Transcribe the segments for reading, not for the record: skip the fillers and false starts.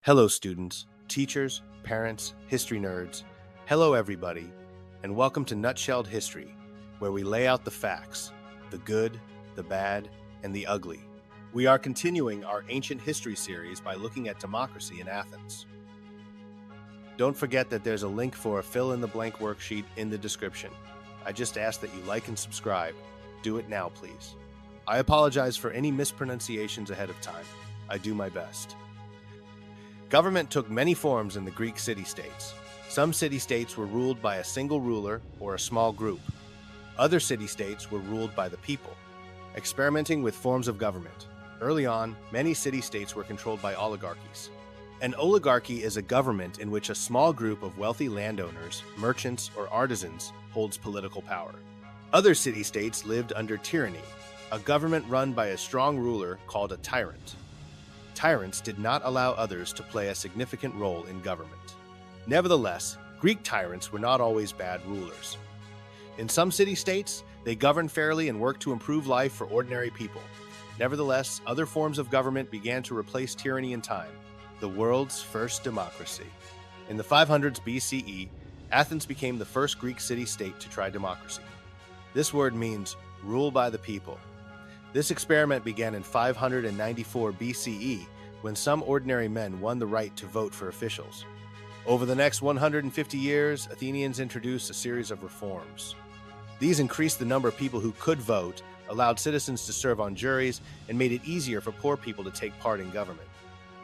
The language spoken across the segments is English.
Hello, students, teachers, parents, history nerds. Hello, everybody, and welcome to Nutshelled History, where we lay out the facts, the good, the bad, and the ugly. We are continuing our ancient history series by looking at democracy in Athens. Don't forget that there's a link for a fill-in-the-blank worksheet in the description. I just ask that you like and subscribe. Do it now, please. I apologize for any mispronunciations ahead of time. I do my best. Government took many forms in the Greek city-states. Some city-states were ruled by a single ruler or a small group. Other city-states were ruled by the people. Experimenting with forms of government. Early on, many city-states were controlled by oligarchies. An oligarchy is a government in which a small group of wealthy landowners, merchants, or artisans holds political power. Other city-states lived under tyranny, a government run by a strong ruler called a tyrant. Tyrants did not allow others to play a significant role in government. Nevertheless, Greek tyrants were not always bad rulers. In some city-states, they governed fairly and worked to improve life for ordinary people. Nevertheless, other forms of government began to replace tyranny in time, the world's first democracy. In the 500s BCE, Athens became the first Greek city-state to try democracy. This word means rule by the people. This experiment began in 594 BCE, when some ordinary men won the right to vote for officials. Over the next 150 years, Athenians introduced a series of reforms. These increased the number of people who could vote, allowed citizens to serve on juries, and made it easier for poor people to take part in government.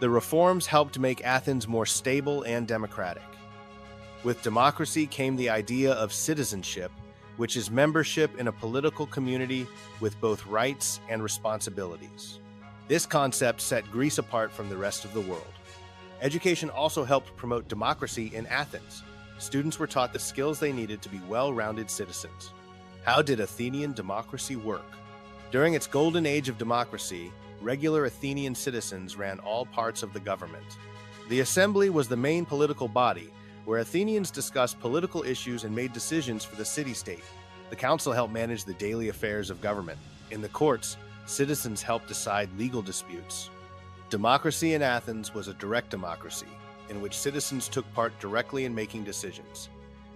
The reforms helped make Athens more stable and democratic. With democracy came the idea of citizenship, which is membership in a political community with both rights and responsibilities. This concept set Greece apart from the rest of the world. Education also helped promote democracy in Athens. Students were taught the skills they needed to be well-rounded citizens. How did Athenian democracy work? During its golden age of democracy, regular Athenian citizens ran all parts of the government. The assembly was the main political body, where Athenians discussed political issues and made decisions for the city-state. The council helped manage the daily affairs of government. In the courts, citizens helped decide legal disputes. Democracy in Athens was a direct democracy, in which citizens took part directly in making decisions.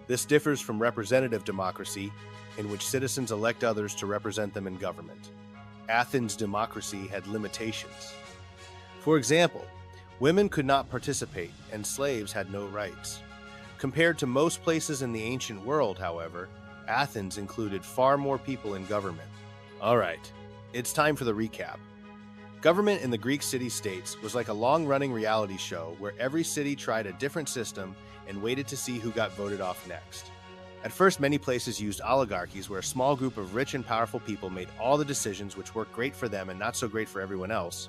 This differs from representative democracy, in which citizens elect others to represent them in government. Athens' democracy had limitations. For example, women could not participate, and slaves had no rights. Compared to most places in the ancient world, however, Athens included far more people in government. All right, it's time for the recap. Government in the Greek city-states was like a long-running reality show where every city tried a different system and waited to see who got voted off next. At first, many places used oligarchies where a small group of rich and powerful people made all the decisions which worked great for them and not so great for everyone else.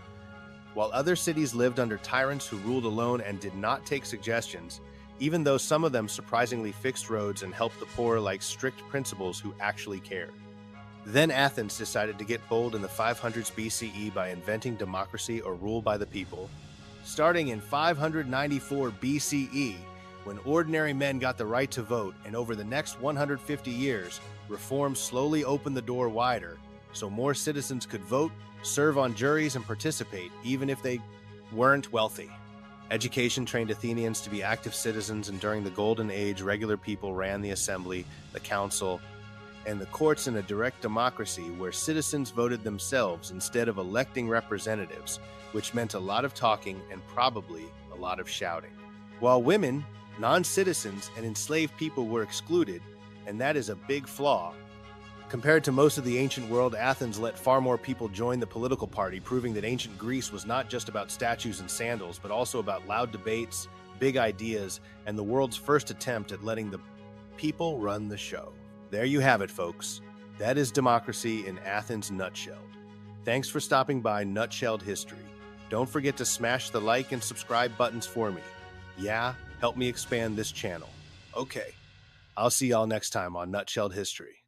While other cities lived under tyrants who ruled alone and did not take suggestions, even though some of them surprisingly fixed roads and helped the poor like strict principals who actually cared. Then Athens decided to get bold in the 500s BCE by inventing democracy or rule by the people. Starting in 594 BCE, when ordinary men got the right to vote, and over the next 150 years, reforms slowly opened the door wider, so more citizens could vote, serve on juries, and participate, even if they weren't wealthy. Education trained Athenians to be active citizens, and during the Golden Age, regular people ran the assembly, the council, and the courts in a direct democracy where citizens voted themselves instead of electing representatives, which meant a lot of talking and probably a lot of shouting. While women, non-citizens, and enslaved people were excluded, and that is a big flaw. Compared to most of the ancient world, Athens let far more people join the political party, proving that ancient Greece was not just about statues and sandals, but also about loud debates, big ideas, and the world's first attempt at letting the people run the show. There you have it, folks. That is democracy in Athens nutshelled. Thanks for stopping by Nutshelled History. Don't forget to smash the like and subscribe buttons for me. Yeah, help me expand this channel. Okay, I'll see y'all next time on Nutshelled History.